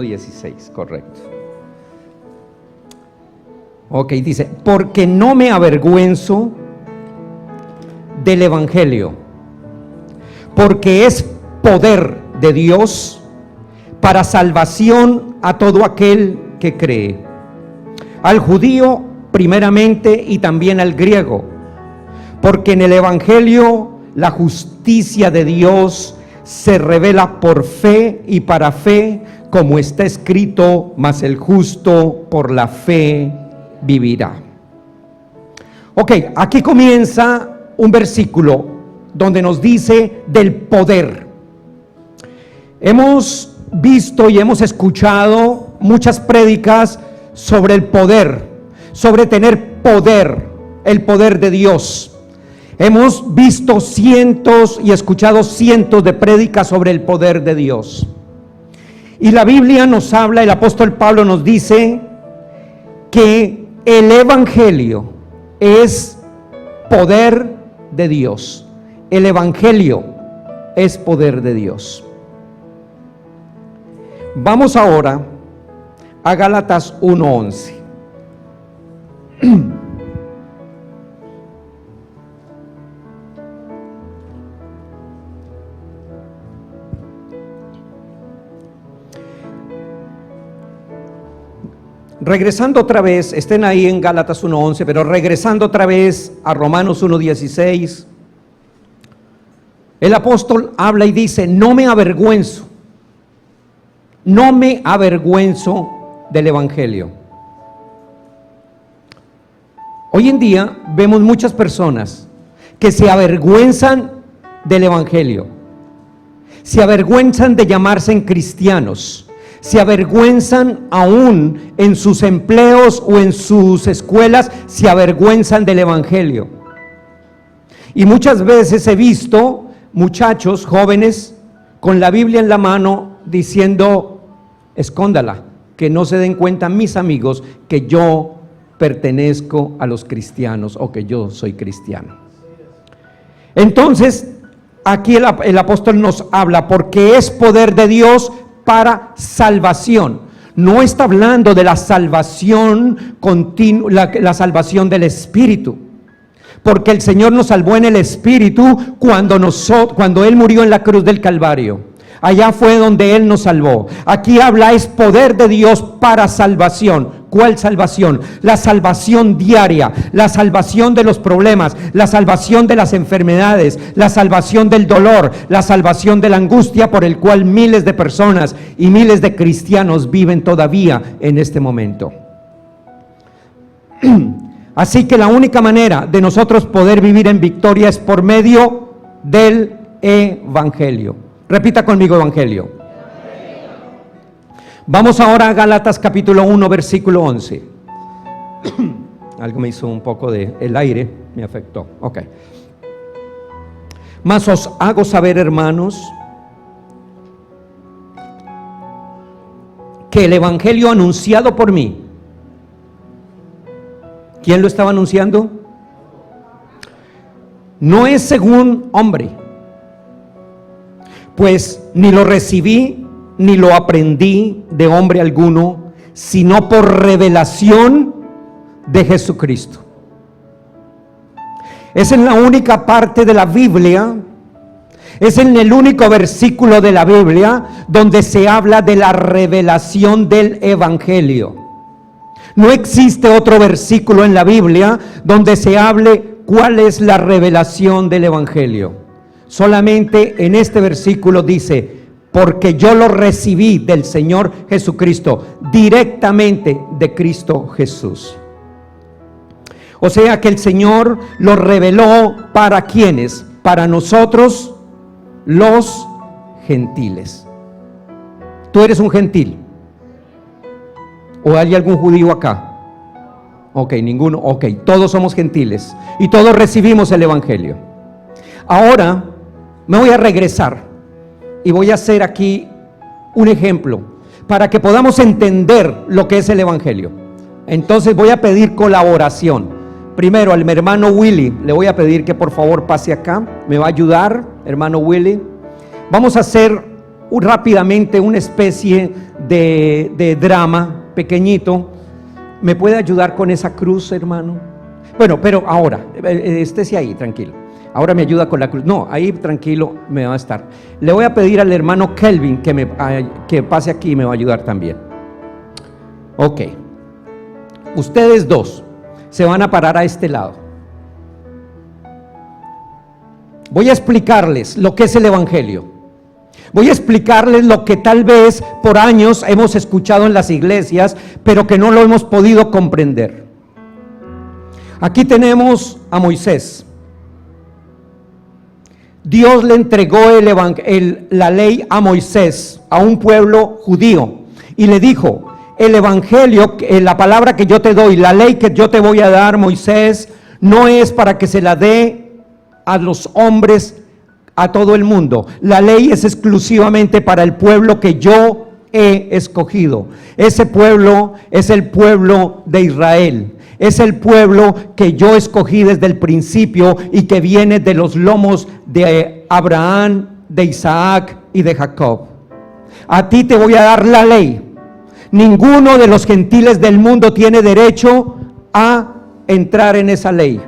16, correcto. Ok, dice, porque no me avergüenzo del Evangelio, porque es poder de Dios para salvación a todo aquel que cree, al judío primeramente y también al griego, porque en el Evangelio la justicia de Dios se revela por fe y para fe, como está escrito, mas el justo por la fe vivirá. Ok, aquí comienza un versículo donde nos dice del poder. Hemos visto y hemos escuchado muchas prédicas sobre el poder, sobre tener poder, el poder de Dios. Hemos visto cientos y escuchado cientos de prédicas sobre el poder de Dios. Y la Biblia nos habla, el apóstol Pablo nos dice que el Evangelio es poder de Dios. El Evangelio es poder de Dios. Vamos ahora a Gálatas 1:11. Regresando otra vez, estén ahí en Gálatas 1:11, pero regresando otra vez a Romanos 1:16, el apóstol habla y dice, no me avergüenzo del Evangelio. Hoy en día vemos muchas personas que se avergüenzan del Evangelio, se avergüenzan de llamarse cristianos, se avergüenzan aún en sus empleos o en sus escuelas, se avergüenzan del Evangelio. Y muchas veces he visto muchachos jóvenes con la Biblia en la mano diciendo, escóndala, que no se den cuenta mis amigos que yo pertenezco a los cristianos o que yo soy cristiano. Entonces, aquí el apóstol nos habla porque es poder de Dios para salvación. No está hablando de la salvación continua, la salvación del Espíritu, porque el Señor nos salvó en el Espíritu cuando Él murió en la cruz del Calvario. Allá fue donde Él nos salvó. Aquí habla, es poder de Dios para salvación. ¿Cuál salvación? La salvación diaria, la salvación de los problemas, la salvación de las enfermedades, la salvación del dolor, la salvación de la angustia por el cual miles de personas y miles de cristianos viven todavía en este momento. Así que la única manera de nosotros poder vivir en victoria es por medio del Evangelio. Repita conmigo, Evangelio. Vamos ahora a Gálatas capítulo 1, versículo 11. Algo me hizo un poco de el aire, me afectó. Ok. Mas os hago saber, hermanos, que el Evangelio anunciado por mí. ¿Quién lo estaba anunciando? No es según hombre, pues ni lo recibí ni lo aprendí de hombre alguno, sino por revelación de Jesucristo. Es en la única parte de la Biblia, es en el único versículo de la Biblia donde se habla de la revelación del Evangelio. No existe otro versículo en la Biblia donde se hable cuál es la revelación del Evangelio. Solamente en este versículo dice, porque yo lo recibí del Señor Jesucristo, directamente de Cristo Jesús. O sea que el Señor lo reveló para ¿quiénes? Para nosotros, los gentiles. ¿Tú eres un gentil? ¿O hay algún judío acá? Ok, ninguno. Ok, todos somos gentiles y todos recibimos el Evangelio. Ahora me voy a regresar y voy a hacer aquí un ejemplo para que podamos entender lo que es el Evangelio. Entonces voy a pedir colaboración. Primero al hermano Willy, le voy a pedir que por favor pase acá. Me va a ayudar, hermano Willy. Vamos a hacer rápidamente una especie de drama, pequeñito. ¿Me puede ayudar con esa cruz, hermano? Bueno, pero ahora, estése ahí, tranquilo. Ahora me ayuda con la cruz. No, ahí tranquilo me va a estar. Le voy a pedir al hermano Kelvin que pase aquí y me va a ayudar también. Ok. Ustedes dos se van a parar a este lado. Voy a explicarles lo que es el Evangelio. Voy a explicarles lo que tal vez por años hemos escuchado en las iglesias, pero que no lo hemos podido comprender. Aquí tenemos a Moisés. Dios le entregó la ley a Moisés, a un pueblo judío, y le dijo: el Evangelio, la palabra que yo te doy, la ley que yo te voy a dar, Moisés, no es para que se la dé a los hombres, a todo el mundo. La ley es exclusivamente para el pueblo que yo he escogido. Ese pueblo es el pueblo de Israel. Es el pueblo que yo escogí desde el principio y que viene de los lomos de Abraham, de Isaac y de Jacob. A ti te voy a dar la ley. Ninguno de los gentiles del mundo tiene derecho a entrar en esa ley.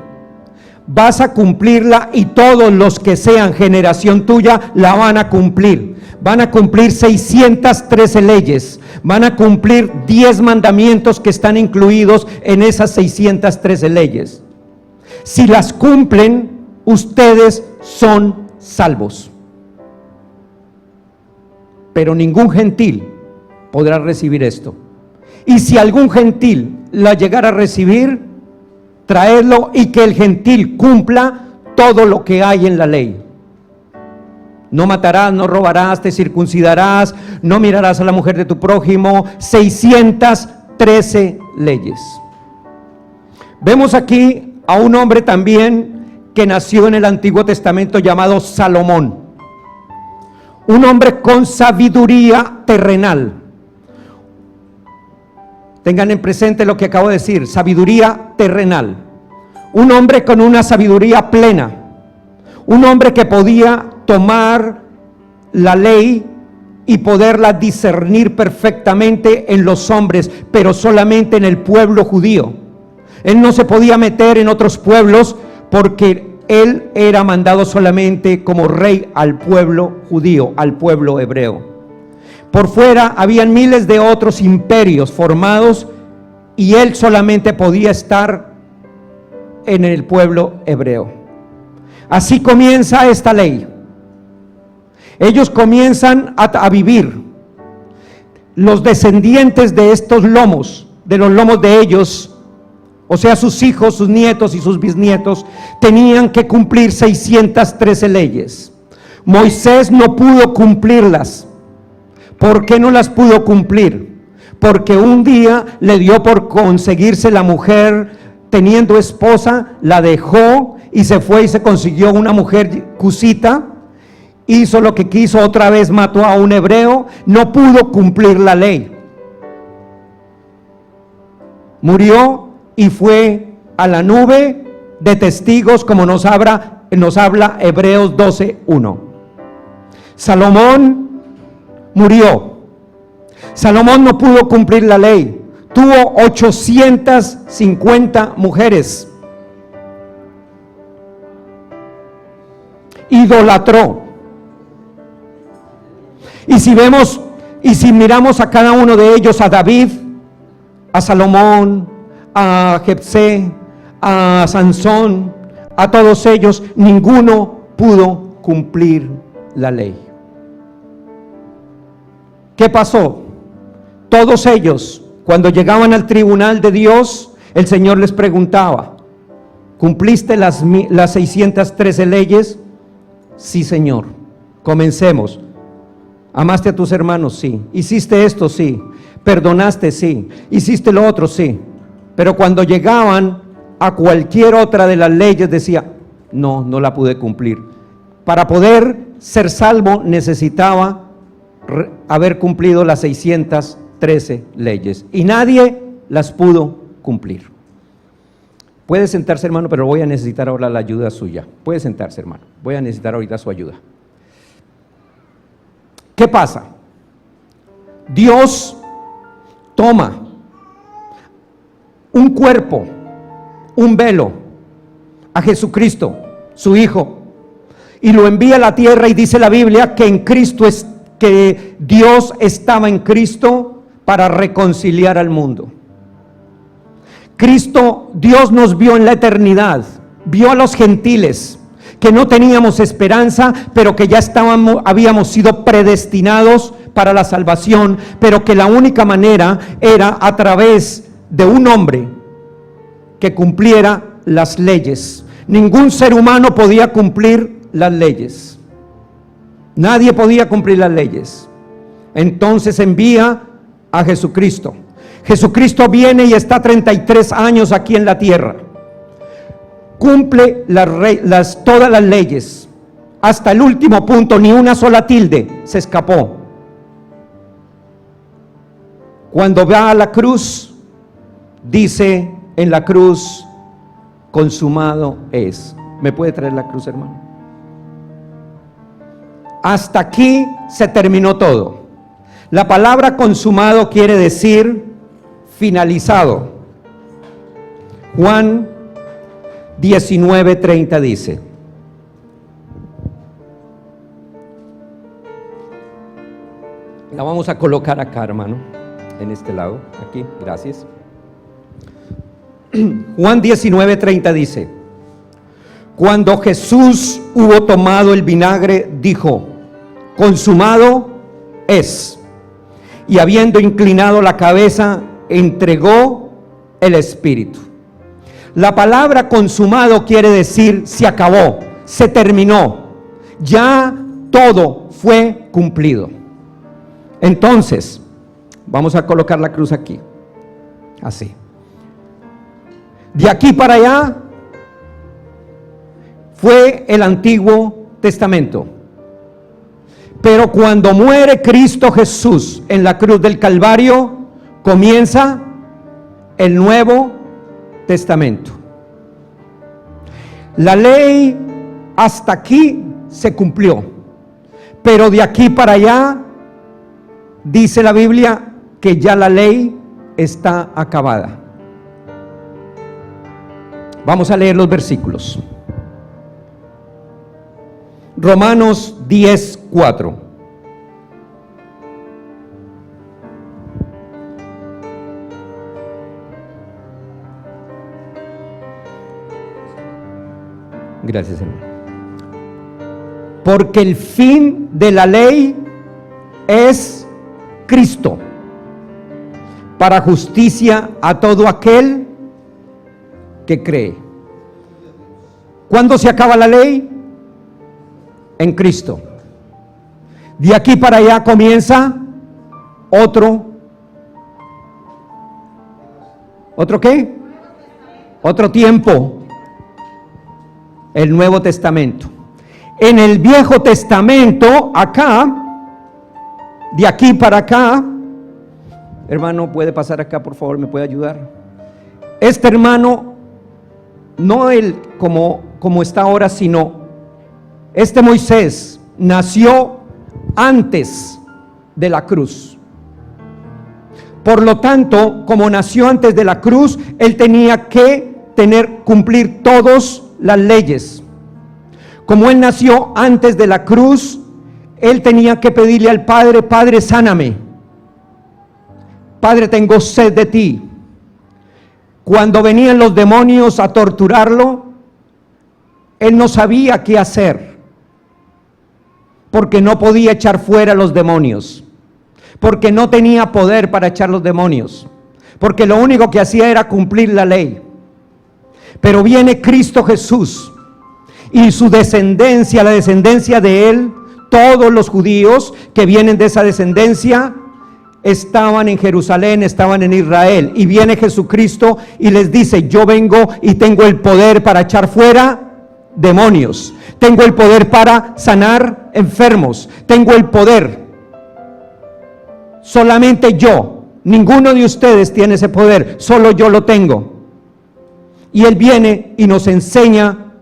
Vas a cumplirla y todos los que sean generación tuya la van a cumplir. Van a cumplir 613 leyes, van a cumplir 10 mandamientos que están incluidos en esas 613 leyes. Si las cumplen, ustedes son salvos. Pero ningún gentil podrá recibir esto. Y si algún gentil la llegara a recibir, traedlo y que el gentil cumpla todo lo que hay en la ley. No matarás, no robarás, te circuncidarás, no mirarás a la mujer de tu prójimo. 613 leyes. Vemos aquí a un hombre también que nació en el Antiguo Testamento llamado Salomón. Un hombre con sabiduría terrenal. Tengan en presente lo que acabo de decir, sabiduría terrenal. Un hombre con una sabiduría plena. Un hombre que podía tomar la ley y poderla discernir perfectamente en los hombres, pero solamente en el pueblo judío. Él no se podía meter en otros pueblos porque él era mandado solamente como rey al pueblo judío, al pueblo hebreo. Por fuera habían miles de otros imperios formados y él solamente podía estar en el pueblo hebreo. Así comienza esta ley. Ellos comienzan a vivir. Los descendientes de estos lomos, de los lomos de ellos, o sea, sus hijos, sus nietos y sus bisnietos, tenían que cumplir 613 leyes. Moisés no pudo cumplirlas. ¿Por qué no las pudo cumplir? Porque un día le dio por conseguirse la mujer, teniendo esposa, la dejó y se fue y se consiguió una mujer cusita. Hizo lo que quiso, otra vez mató a un hebreo, no pudo cumplir la ley. Murió y fue a la nube de testigos, como nos habla Hebreos 12:1. Salomón murió. Salomón no pudo cumplir la ley. Tuvo 850 mujeres. Idolatró. Y si miramos a cada uno de ellos, a David, a Salomón, a Jefté, a Sansón, a todos ellos, ninguno pudo cumplir la ley. ¿Qué pasó? Todos ellos, cuando llegaban al tribunal de Dios, el Señor les preguntaba: ¿cumpliste las 613 leyes? Sí, Señor. Comencemos. ¿Amaste a tus hermanos? Sí. ¿Hiciste esto? Sí. ¿Perdonaste? Sí. ¿Hiciste lo otro? Sí. Pero cuando llegaban a cualquier otra de las leyes decía: no la pude cumplir. Para poder ser salvo necesitaba haber cumplido las 613 leyes y nadie las pudo cumplir. Puede sentarse, hermano, pero voy a necesitar ahora la ayuda suya. Puede sentarse, hermano, voy a necesitar ahorita su ayuda. ¿Qué pasa? Dios toma un cuerpo, un velo, a Jesucristo, su Hijo, y lo envía a la tierra, y dice la Biblia que en Cristo que Dios estaba en Cristo para reconciliar al mundo. Cristo, Dios nos vio en la eternidad, vio a los gentiles que no teníamos esperanza, pero que ya habíamos sido predestinados para la salvación, pero que la única manera era a través de un hombre que cumpliera las leyes. Ningún ser humano podía cumplir las leyes. Nadie podía cumplir las leyes. Entonces envía a Jesucristo. Jesucristo viene y está 33 años aquí en la tierra. Cumple todas las leyes. Hasta el último punto, ni una sola tilde se escapó. Cuando va a la cruz, dice en la cruz: consumado es. ¿Me puede traer la cruz, hermano? Hasta aquí se terminó todo. La palabra consumado quiere decir finalizado. Juan 19:30 dice: la vamos a colocar acá, hermano, en este lado, aquí, gracias. Juan 19:30 dice: cuando Jesús hubo tomado el vinagre, dijo: consumado es. Y habiendo inclinado la cabeza, entregó el Espíritu. La palabra consumado quiere decir se acabó, se terminó, ya todo fue cumplido. Entonces, vamos a colocar la cruz aquí, así. De aquí para allá fue el Antiguo Testamento. Pero cuando muere Cristo Jesús en la cruz del Calvario, comienza el Nuevo Testamento. La ley hasta aquí se cumplió, pero de aquí para allá dice la Biblia que ya la ley está acabada. Vamos a leer los versículos. Romanos 10:4. Gracias, hermano. Porque el fin de la ley es Cristo, para justicia a todo aquel que cree. ¿Cuándo se acaba la ley? En Cristo. De aquí para allá comienza ¿otro qué? Otro tiempo. El Nuevo Testamento. En el Viejo Testamento, acá, de aquí para acá, hermano, puede pasar acá, por favor, me puede ayudar. Este hermano, no él como está ahora, sino este Moisés nació antes de la cruz. Por lo tanto, como nació antes de la cruz, él tenía que cumplir todas las leyes. Como él nació antes de la cruz, él tenía que pedirle al Padre: Padre, sáname. Padre, tengo sed de ti. Cuando venían los demonios a torturarlo, él no sabía qué hacer, porque no podía echar fuera los demonios, porque no tenía poder para echar los demonios, porque lo único que hacía era cumplir la ley. Pero viene Cristo Jesús y su descendencia, la descendencia de él, todos los judíos que vienen de esa descendencia estaban en Jerusalén, estaban en Israel, y viene Jesucristo y les dice: yo vengo y tengo el poder para echar fuera demonios, tengo el poder para sanar enfermos, tengo el poder. Solamente yo, ninguno de ustedes tiene ese poder, solo yo lo tengo. Y él viene y nos enseña,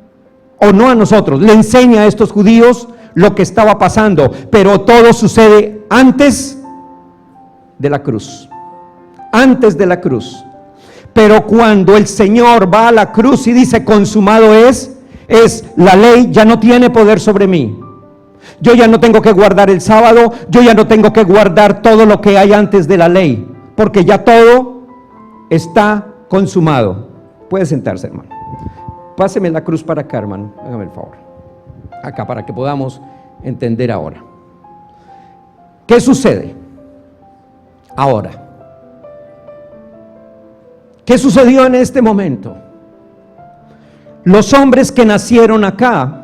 o no a nosotros, le enseña a estos judíos lo que estaba pasando, pero todo sucede antes de la cruz, antes de la cruz. Pero cuando el Señor va a la cruz y dice consumado es la ley ya no tiene poder sobre mí. Yo ya no tengo que guardar el sábado, yo ya no tengo que guardar todo lo que hay antes de la ley, porque ya todo está consumado. Puede sentarse, hermano. Páseme la cruz para acá, hermano, hágame el favor. Acá para que podamos entender ahora. ¿Qué sucede ahora? ¿Qué sucedió en este momento? Los hombres que nacieron acá,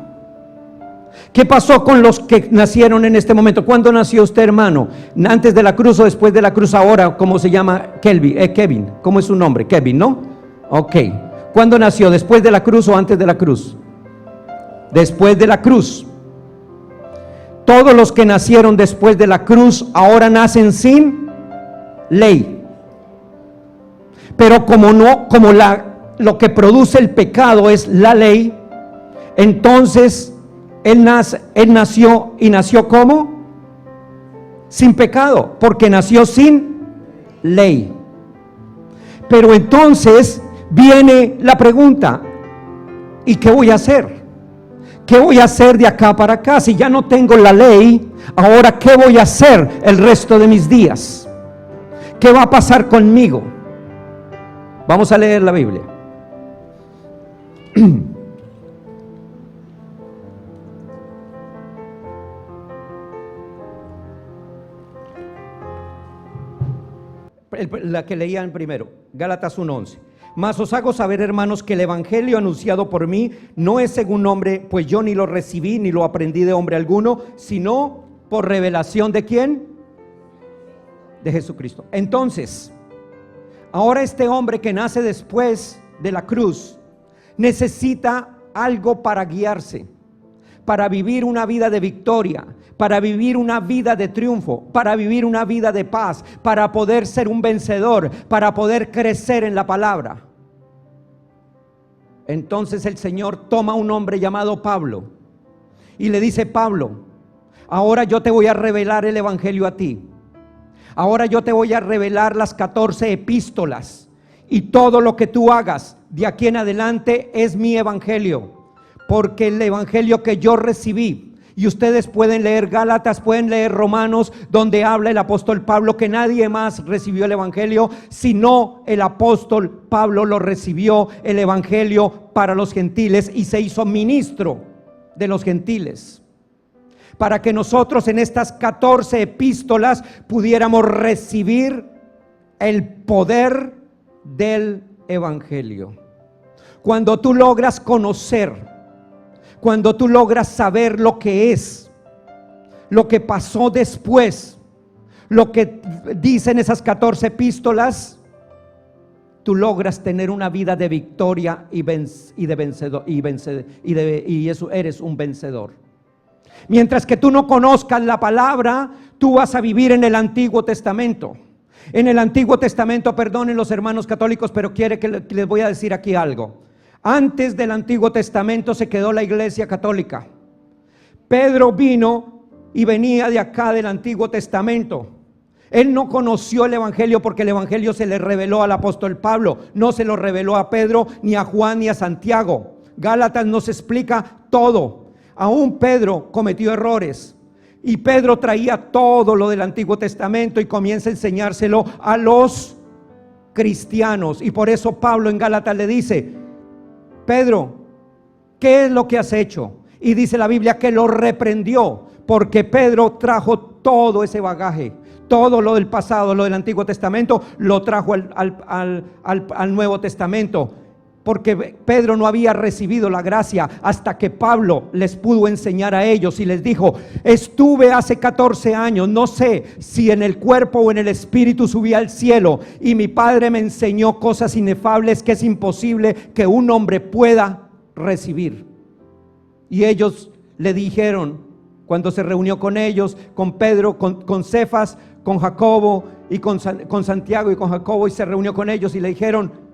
¿qué pasó con los que nacieron en este momento? ¿Cuándo nació usted, hermano? ¿Antes de la cruz o después de la cruz? Ahora, ¿cómo se llama? Kevin, ¿cómo es su nombre? Kevin, ¿no? Ok. ¿Cuándo nació? ¿Después de la cruz o antes de la cruz? Después de la cruz. Todos los que nacieron después de la cruz ahora nacen sin ley. Pero lo que produce el pecado es la ley, entonces él nació y nació ¿cómo? Sin pecado, porque nació sin ley. Pero entonces viene la pregunta, ¿y qué voy a hacer? ¿Qué voy a hacer de acá para acá? Si ya no tengo la ley, ahora ¿qué voy a hacer el resto de mis días? ¿Qué va a pasar conmigo? Vamos a leer la Biblia. La que leían primero, Gálatas 1:11. Mas os hago saber, hermanos, que el evangelio anunciado por mí no es según hombre, pues yo ni lo recibí ni lo aprendí de hombre alguno, sino por revelación de ¿quién? De Jesucristo. Entonces, ahora este hombre que nace después de la cruz necesita algo para guiarse, para vivir una vida de victoria, para vivir una vida de triunfo, para vivir una vida de paz, para poder ser un vencedor, para poder crecer en la palabra. Entonces el Señor toma a un hombre llamado Pablo y le dice: Pablo, ahora yo te voy a revelar el evangelio a ti. Ahora yo te voy a revelar las 14 epístolas, y todo lo que tú hagas de aquí en adelante es mi evangelio, porque el evangelio que yo recibí, y ustedes pueden leer Gálatas, pueden leer Romanos, donde habla el apóstol Pablo que nadie más recibió el evangelio, sino el apóstol Pablo lo recibió, el evangelio para los gentiles, y se hizo ministro de los gentiles, para que nosotros en estas 14 epístolas pudiéramos recibir el poder del evangelio. Cuando tú logras conocer, cuando tú logras saber lo que es, lo que pasó después, lo que dicen esas 14 epístolas, tú logras tener una vida de victoria y de vencedor, y eso eres un vencedor. Mientras que tú no conozcas la palabra, tú vas a vivir en el Antiguo Testamento. En el Antiguo Testamento, perdonen los hermanos católicos, pero quiere que les voy a decir aquí algo. Antes del Antiguo Testamento se quedó la iglesia católica. Pedro vino y venía de acá del Antiguo Testamento. Él no conoció el evangelio porque el evangelio se le reveló al apóstol Pablo, no se lo reveló a Pedro, ni a Juan, ni a Santiago. Gálatas nos explica todo. Aún Pedro cometió errores, y Pedro traía todo lo del Antiguo Testamento y comienza a enseñárselo a los cristianos. Y por eso Pablo en Gálatas le dice: Pedro, ¿qué es lo que has hecho? Y dice la Biblia que lo reprendió, porque Pedro trajo todo ese bagaje, todo lo del pasado, lo del Antiguo Testamento, lo trajo al Nuevo Testamento. Porque Pedro no había recibido la gracia hasta que Pablo les pudo enseñar a ellos y les dijo: estuve hace 14 años, no sé si en el cuerpo o en el espíritu subí al cielo, y mi padre me enseñó cosas inefables que es imposible que un hombre pueda recibir. Y ellos le dijeron, cuando se reunió con ellos, con Pedro, con Cefas, con Jacobo y con Santiago y con Jacobo, y se reunió con ellos y le dijeron: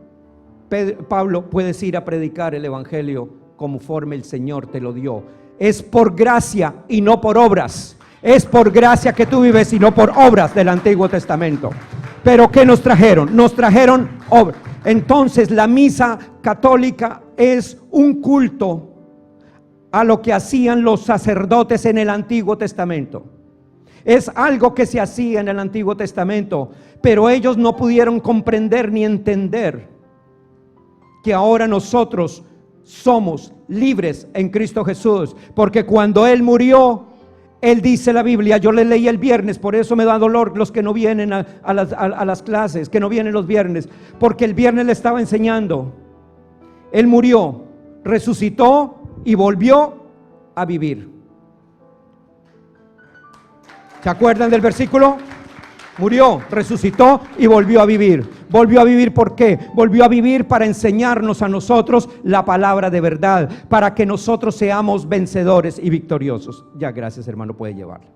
Pablo, puedes ir a predicar el evangelio conforme el Señor te lo dio. Es por gracia y no por obras. Es por gracia que tú vives y no por obras del Antiguo Testamento. Pero ¿qué nos trajeron? Nos trajeron obras. Entonces la misa católica es un culto a lo que hacían los sacerdotes en el Antiguo Testamento. Es algo que se hacía en el Antiguo Testamento, pero ellos no pudieron comprender ni entender que ahora nosotros somos libres en Cristo Jesús, porque cuando Él murió, Él dice la Biblia, yo le leí el viernes, por eso me da dolor los que no vienen a las clases, que no vienen los viernes, porque el viernes le estaba enseñando. Él murió, resucitó y volvió a vivir. ¿Se acuerdan del versículo? Murió, resucitó y volvió a vivir. ¿Volvió a vivir por qué? Volvió a vivir para enseñarnos a nosotros la palabra de verdad, para que nosotros seamos vencedores y victoriosos. Ya, gracias, hermano, puede llevarlo.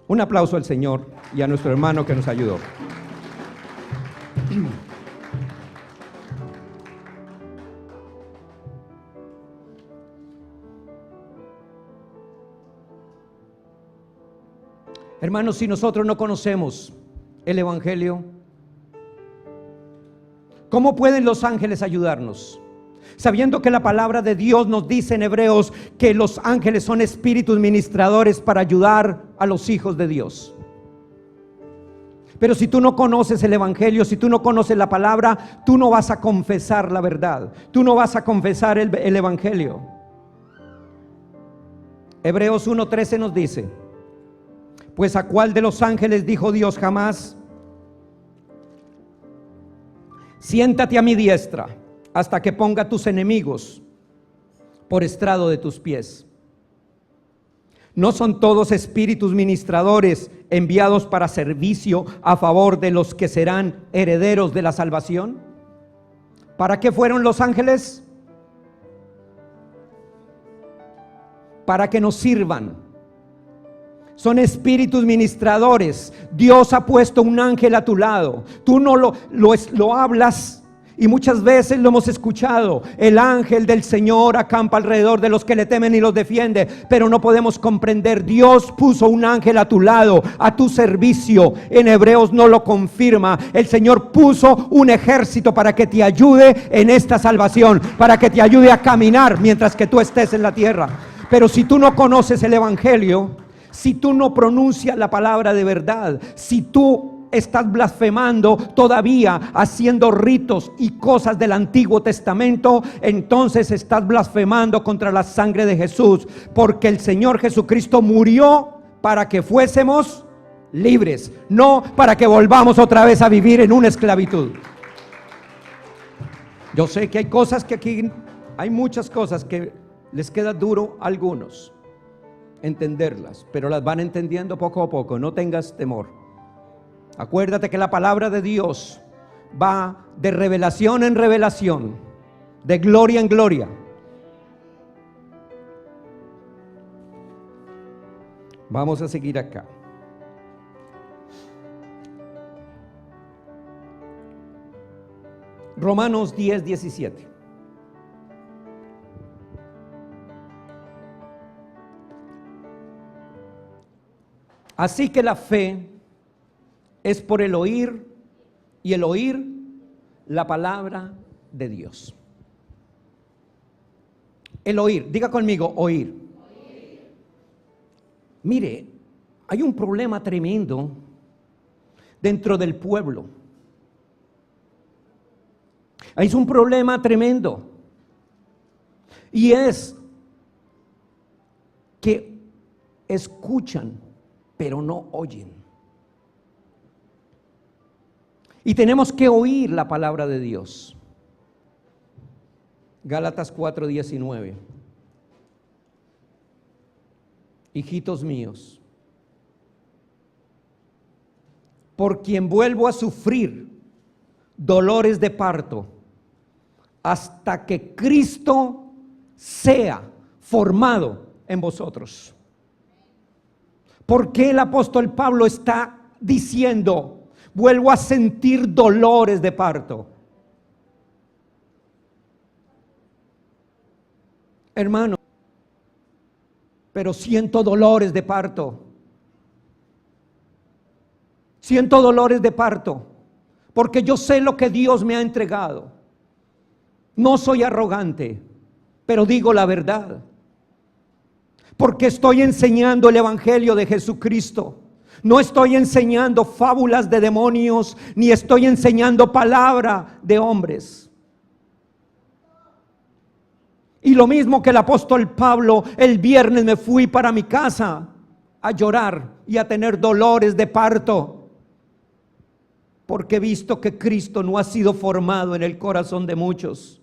Un aplauso al Señor y a nuestro hermano que nos ayudó. Hermanos, si nosotros no conocemos el Evangelio, ¿cómo pueden los ángeles ayudarnos? Sabiendo que la palabra de Dios nos dice en Hebreos que los ángeles son espíritus ministradores para ayudar a los hijos de Dios. Pero si tú no conoces el Evangelio, si tú no conoces la palabra, tú no vas a confesar la verdad, tú no vas a confesar el Evangelio. Hebreos 1:13 nos dice: pues a cuál de los ángeles dijo Dios jamás: siéntate a mi diestra hasta que ponga tus enemigos por estrado de tus pies. ¿No son todos espíritus ministradores enviados para servicio a favor de los que serán herederos de la salvación? ¿Para qué fueron los ángeles? Para que nos sirvan. Son espíritus ministradores. Dios ha puesto un ángel a tu lado. Tú no lo hablas, y muchas veces lo hemos escuchado. El ángel del Señor acampa alrededor de los que le temen y los defiende. Pero no podemos comprender. Dios puso un ángel a tu lado, a tu servicio. En Hebreos no lo confirma. El Señor puso un ejército para que te ayude en esta salvación, para que te ayude a caminar mientras que tú estés en la tierra. Pero si tú no conoces el Evangelio, si tú no pronuncias la palabra de verdad, si tú estás blasfemando todavía, haciendo ritos y cosas del Antiguo Testamento, entonces estás blasfemando contra la sangre de Jesús, porque el Señor Jesucristo murió para que fuésemos libres, no para que volvamos otra vez a vivir en una esclavitud. Yo sé que hay cosas que aquí, hay muchas cosas que les queda duro a algunos entenderlas, pero las van entendiendo poco a poco. No tengas temor. Acuérdate que la palabra de Dios va de revelación en revelación, de gloria en gloria. Vamos a seguir acá. Romanos 10:17. Así que la fe es por el oír, y el oír la palabra de Dios. El oír, diga conmigo, oír. Mire, hay un problema tremendo dentro del pueblo. Hay un problema tremendo, y es que escuchan pero no oyen. Y tenemos que oír la palabra de Dios. Gálatas 4:19. Hijitos míos, por quien vuelvo a sufrir dolores de parto, hasta que Cristo sea formado en vosotros. ¿Por qué el apóstol Pablo está diciendo, vuelvo a sentir dolores de parto? Hermano, pero siento dolores de parto. Siento dolores de parto, porque yo sé lo que Dios me ha entregado. No soy arrogante, pero digo la verdad, porque estoy enseñando el evangelio de Jesucristo. No estoy enseñando fábulas de demonios, ni estoy enseñando palabra de hombres. Y lo mismo que el apóstol Pablo, el viernes me fui para mi casa a llorar y a tener dolores de parto, porque he visto que Cristo no ha sido formado en el corazón de muchos,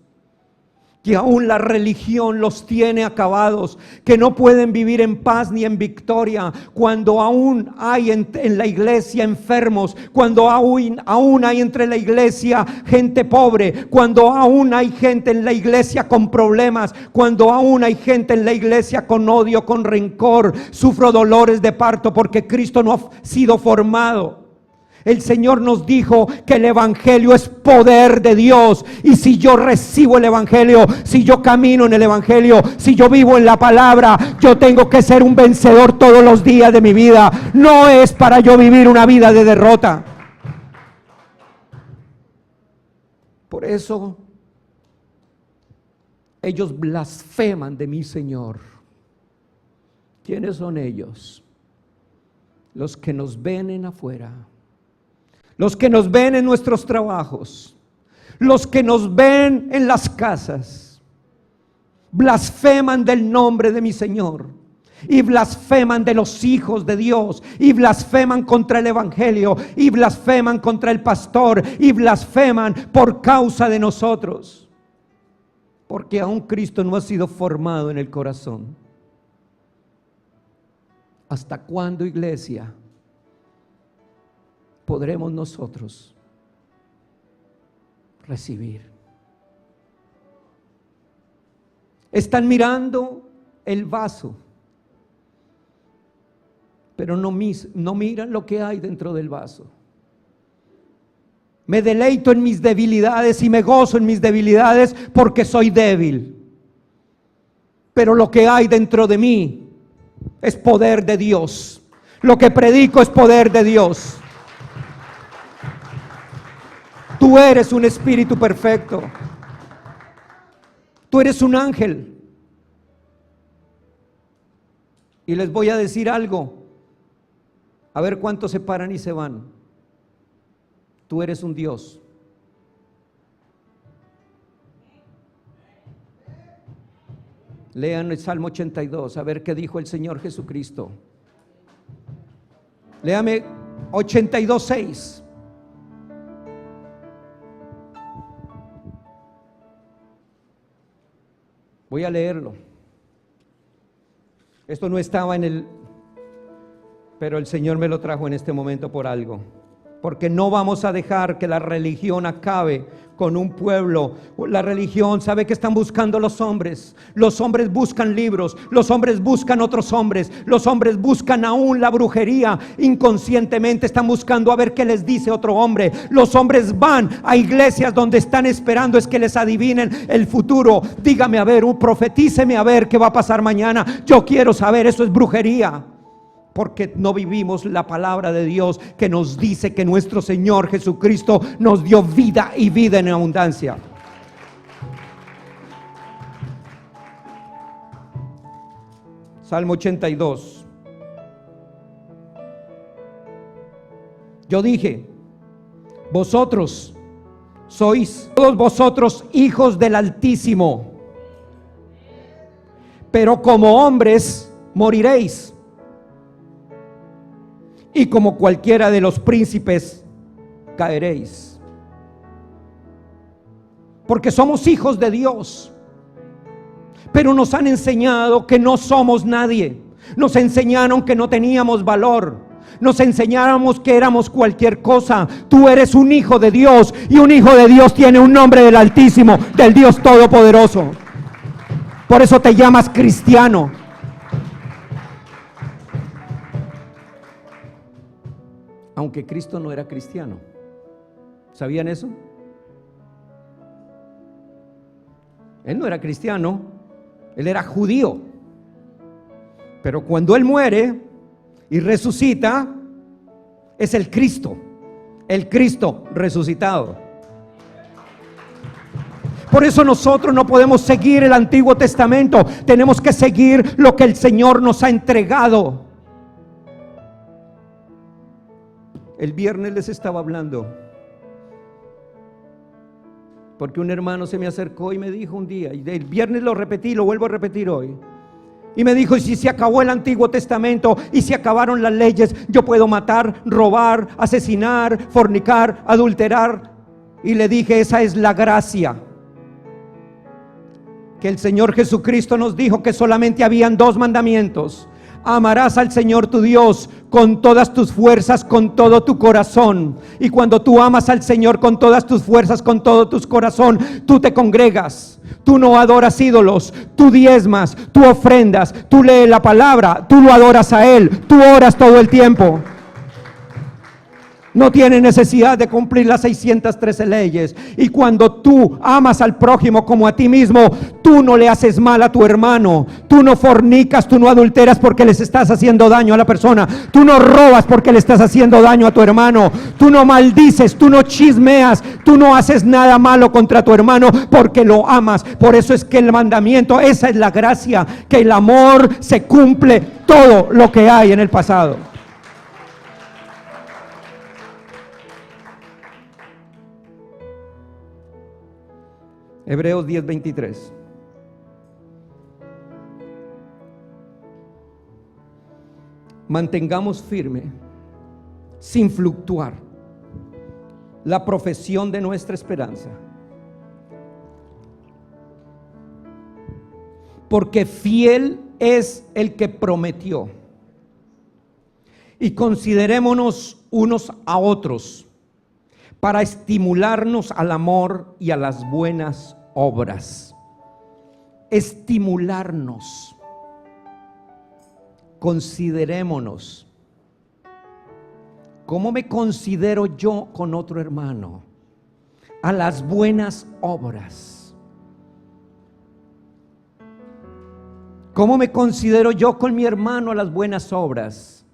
que aún la religión los tiene acabados, que no pueden vivir en paz ni en victoria, cuando aún hay en la iglesia enfermos, cuando aún hay entre la iglesia gente pobre, cuando aún hay gente en la iglesia con problemas, cuando aún hay gente en la iglesia con odio, con rencor. Sufro dolores de parto porque Cristo no ha sido formado. El Señor nos dijo que el evangelio es poder de Dios, y si yo recibo el evangelio, si yo camino en el evangelio, si yo vivo en la palabra, yo tengo que ser un vencedor todos los días de mi vida. No es para yo vivir una vida de derrota. Por eso ellos blasfeman de mi Señor. ¿Quiénes son ellos? Los que nos ven en afuera, los que nos ven en nuestros trabajos, los que nos ven en las casas, blasfeman del nombre de mi Señor, y blasfeman de los hijos de Dios, y blasfeman contra el evangelio, y blasfeman contra el pastor, y blasfeman por causa de nosotros, porque aún Cristo no ha sido formado en el corazón. ¿Hasta cuándo, iglesia, podremos nosotros recibir? Están mirando el vaso, pero no miran lo que hay dentro del vaso. Me deleito en mis debilidades y me gozo en mis debilidades porque soy débil, pero lo que hay dentro de mí es poder de Dios. Lo que predico es poder de Dios. Tú eres un espíritu perfecto. Tú eres un ángel. Y les voy a decir algo, a ver cuántos se paran y se van. Tú eres un Dios. Lean el Salmo 82, a ver qué dijo el Señor Jesucristo. Léame 82:6. Voy a leerlo. Esto no estaba pero el Señor me lo trajo en este momento por algo. Porque no vamos a dejar que la religión acabe con un pueblo. La religión, ¿sabe qué están buscando los hombres? Los hombres buscan libros, los hombres buscan otros hombres, los hombres buscan aún la brujería. Inconscientemente están buscando a ver qué les dice otro hombre. Los hombres van a iglesias donde están esperando es que les adivinen el futuro. Dígame a ver, profetíceme a ver qué va a pasar mañana. Yo quiero saber, eso es brujería. Porque no vivimos la palabra de Dios que nos dice que nuestro Señor Jesucristo nos dio vida y vida en abundancia. Salmo 82. Yo dije, vosotros sois todos vosotros hijos del Altísimo, pero como hombres moriréis. Y como cualquiera de los príncipes caeréis. Porque somos hijos de Dios, pero nos han enseñado que no somos nadie. Nos enseñaron que no teníamos valor. Nos enseñáramos que éramos cualquier cosa. Tú eres un hijo de Dios, y un hijo de Dios tiene un nombre del Altísimo, del Dios Todopoderoso. Por eso te llamas cristiano. Aunque Cristo no era cristiano. ¿Sabían eso? Él no era cristiano, él era judío. Pero cuando Él muere y resucita, es el Cristo resucitado. Por eso nosotros no podemos seguir el Antiguo Testamento, tenemos que seguir lo que el Señor nos ha entregado. El viernes les estaba hablando, porque un hermano se me acercó y me dijo un día, y el viernes lo repetí, lo vuelvo a repetir hoy, y me dijo: ¿y si se acabó el Antiguo Testamento y se acabaron las leyes? Yo puedo matar, robar, asesinar, fornicar, adulterar. Y le dije: esa es la gracia que el Señor Jesucristo nos dijo, que solamente habían 2 mandamientos: amarás al Señor tu Dios con todas tus fuerzas, con todo tu corazón. Y cuando tú amas al Señor con todas tus fuerzas, con todo tu corazón, tú te congregas, tú no adoras ídolos, tú diezmas, tú ofrendas, tú lees la palabra, tú lo adoras a Él, tú oras todo el tiempo. No tiene necesidad de cumplir las 613 leyes. Y cuando tú amas al prójimo como a ti mismo, tú no le haces mal a tu hermano. Tú no fornicas, tú no adulteras porque les estás haciendo daño a la persona. Tú no robas porque le estás haciendo daño a tu hermano. Tú no maldices, tú no chismeas, tú no haces nada malo contra tu hermano porque lo amas. Por eso es que el mandamiento, esa es la gracia, que el amor se cumple todo lo que hay en el pasado. Hebreos 10:23. Mantengamos firme, sin fluctuar, la profesión de nuestra esperanza, porque fiel es el que prometió. Y considerémonos unos a otros para estimularnos al amor y a las buenas obras. Estimularnos. Considerémonos. ¿Cómo me considero yo con otro hermano? A las buenas obras. ¿Cómo me considero yo con mi hermano a las buenas obras?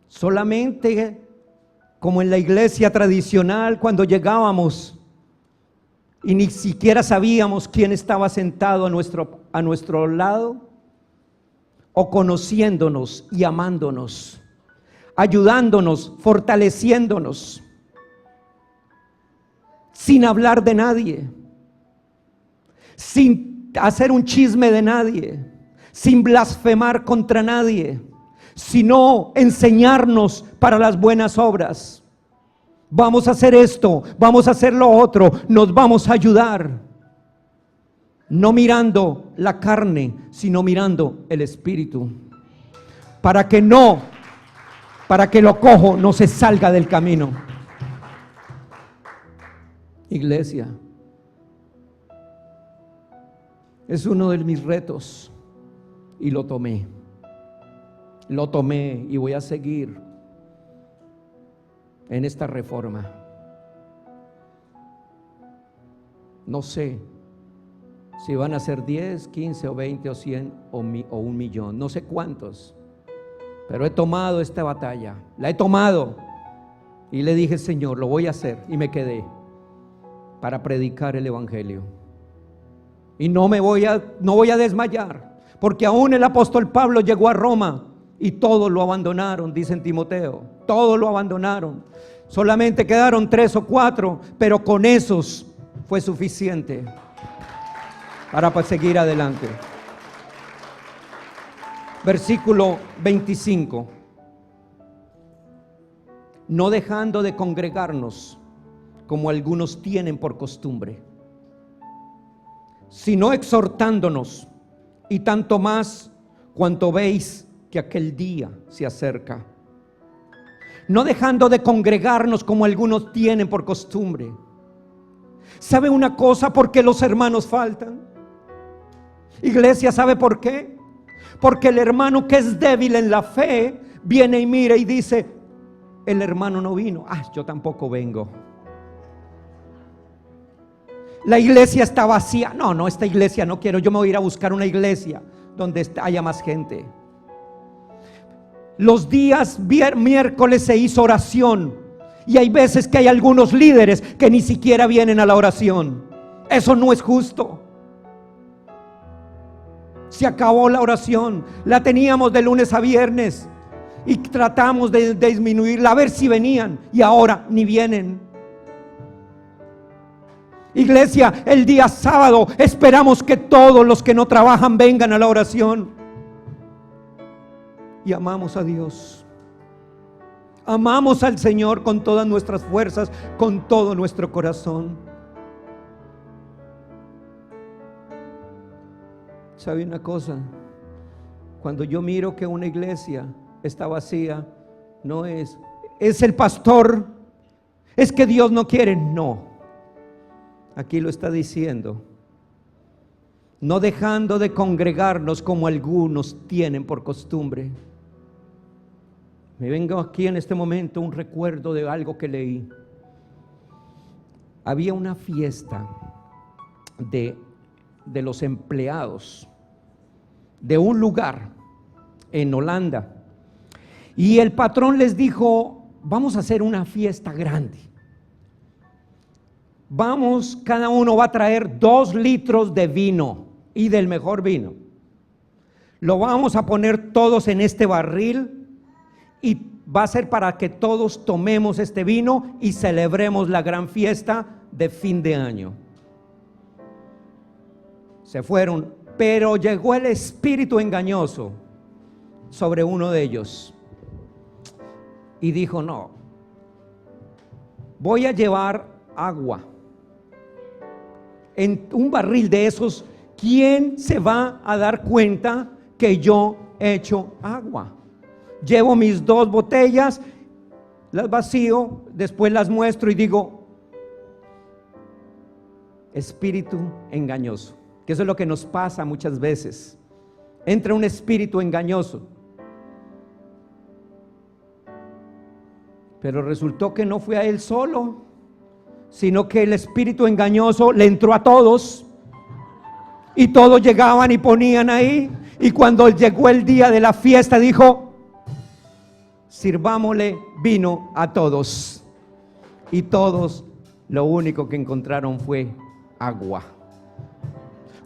Solamente como en la iglesia tradicional, cuando llegábamos y ni siquiera sabíamos quién estaba sentado a nuestro lado, o conociéndonos y amándonos, ayudándonos, fortaleciéndonos, sin hablar de nadie, sin hacer un chisme de nadie, sin blasfemar contra nadie, sino enseñarnos para las buenas obras. Vamos a hacer esto, vamos a hacer lo otro, nos vamos a ayudar. No mirando la carne, sino mirando el Espíritu. Para que lo cojo no se salga del camino. Iglesia, es uno de mis retos y lo tomé y voy a seguir en esta reforma. No sé si van a ser 10, 15 o 20 o 100 o 1 millón, no sé cuántos, pero he tomado esta batalla, la he tomado y le dije: Señor, lo voy a hacer, y me quedé para predicar el evangelio. Y no voy a desmayar, porque aún el apóstol Pablo llegó a Roma y todos lo abandonaron, dice en Timoteo, todos lo abandonaron. Solamente quedaron 3 o 4, pero con esos fue suficiente para seguir adelante. Versículo 25. No dejando de congregarnos, como algunos tienen por costumbre, sino exhortándonos, y tanto más cuanto veis que aquel día se acerca. No dejando de congregarnos como algunos tienen por costumbre. ¿Sabe una cosa? ¿Por qué los hermanos faltan? Iglesia, ¿sabe por qué? Porque el hermano que es débil en la fe viene y mira y dice: el hermano no vino, yo tampoco vengo. La iglesia está vacía. No, esta iglesia no quiero, yo me voy a ir a buscar una iglesia donde haya más gente. Los días miércoles se hizo oración. Y hay veces que hay algunos líderes que ni siquiera vienen a la oración. Eso no es justo. Se acabó la oración. La teníamos de lunes a viernes y tratamos de disminuirla, a ver si venían, y ahora ni vienen. Iglesia, el día sábado esperamos que todos los que no trabajan vengan a la oración. Y amamos a Dios. Amamos al Señor con todas nuestras fuerzas, con todo nuestro corazón. ¿Sabe una cosa? Cuando yo miro que una iglesia está vacía, no es el pastor, es que Dios no quiere, no. Aquí lo está diciendo, no dejando de congregarnos como algunos tienen por costumbre. Me vengo aquí en este momento un recuerdo de algo que leí. Había una fiesta de los empleados de un lugar en Holanda, y el patrón les dijo: vamos a hacer una fiesta grande. Vamos, cada uno va a traer 2 litros de vino, y del mejor vino. Lo vamos a poner todos en este barril, y va a ser para que todos tomemos este vino y celebremos la gran fiesta de fin de año. Se fueron, pero llegó el espíritu engañoso sobre uno de ellos y dijo: no, voy a llevar agua en un barril de esos. ¿Quién se va a dar cuenta que yo he hecho agua? Llevo mis 2 botellas, las vacío, después las muestro y digo: espíritu engañoso. Que eso es lo que nos pasa muchas veces. Entra un espíritu engañoso. Pero resultó que no fue a él solo, sino que el espíritu engañoso le entró a todos, y todos llegaban y ponían ahí. Y cuando llegó el día de la fiesta, dijo: sirvámosle vino a todos. Y todos lo único que encontraron fue agua.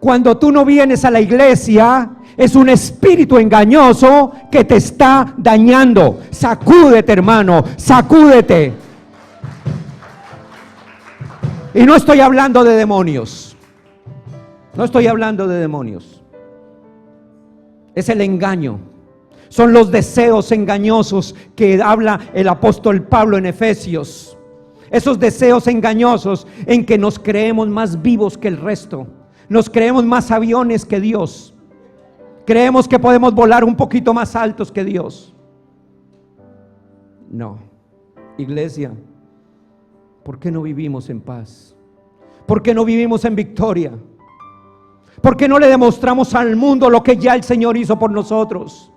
Cuando tú no vienes a la iglesia, es un espíritu engañoso que te está dañando. Sacúdete, hermano, sacúdete. Y no estoy hablando de demonios. No estoy hablando de demonios. Es el engaño. Son los deseos engañosos que habla el apóstol Pablo en Efesios. Esos deseos engañosos en que nos creemos más vivos que el resto. Nos creemos más aviones que Dios. Creemos que podemos volar un poquito más altos que Dios. No. Iglesia, ¿por qué no vivimos en paz? ¿Por qué no vivimos en victoria? ¿Por qué no le demostramos al mundo lo que ya el Señor hizo por nosotros?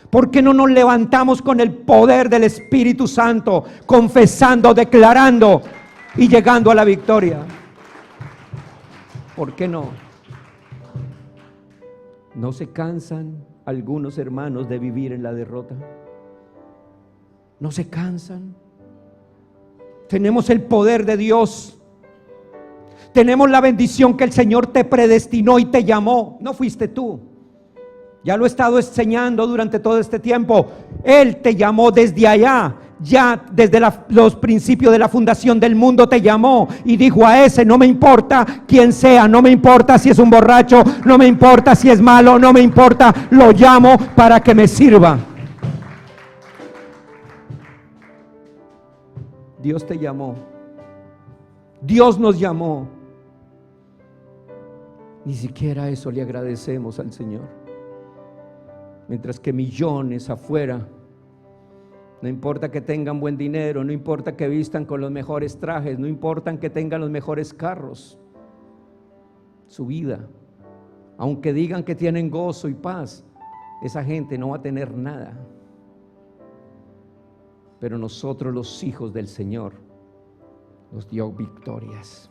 ¿Por qué no nos levantamos con el poder del Espíritu Santo, confesando, declarando y llegando a la victoria? ¿Por qué no? ¿No se cansan algunos hermanos de vivir en la derrota? ¿No se cansan? Tenemos el poder de Dios. Tenemos la bendición que el Señor te predestinó y te llamó. No fuiste tú. Ya lo he estado enseñando durante todo este tiempo. Él te llamó desde allá. Ya desde los principios de la fundación del mundo te llamó y dijo: a ese no me importa quién sea, no me importa si es un borracho, no me importa si es malo, no me importa, lo llamo para que me sirva. Dios te llamó. Dios nos llamó. Ni siquiera eso le agradecemos al Señor. Mientras que millones afuera, no importa que tengan buen dinero, no importa que vistan con los mejores trajes, no importa que tengan los mejores carros, su vida, aunque digan que tienen gozo y paz, esa gente no va a tener nada. Pero nosotros, los hijos del Señor, nos dio victorias.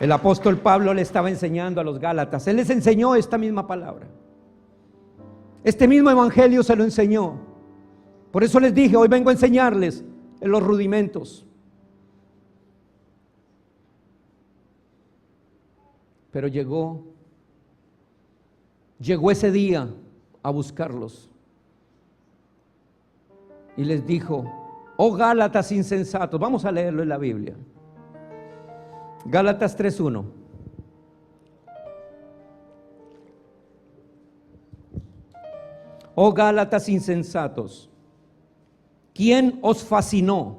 El apóstol Pablo le estaba enseñando a los Gálatas. Él les enseñó esta misma palabra. Este mismo evangelio se lo enseñó. Por eso les dije, hoy vengo a enseñarles en los rudimentos. Pero llegó ese día a buscarlos. Y les dijo: oh Gálatas insensatos. Vamos a leerlo en la Biblia. Gálatas 3:1. Oh Gálatas insensatos, ¿quién os fascinó?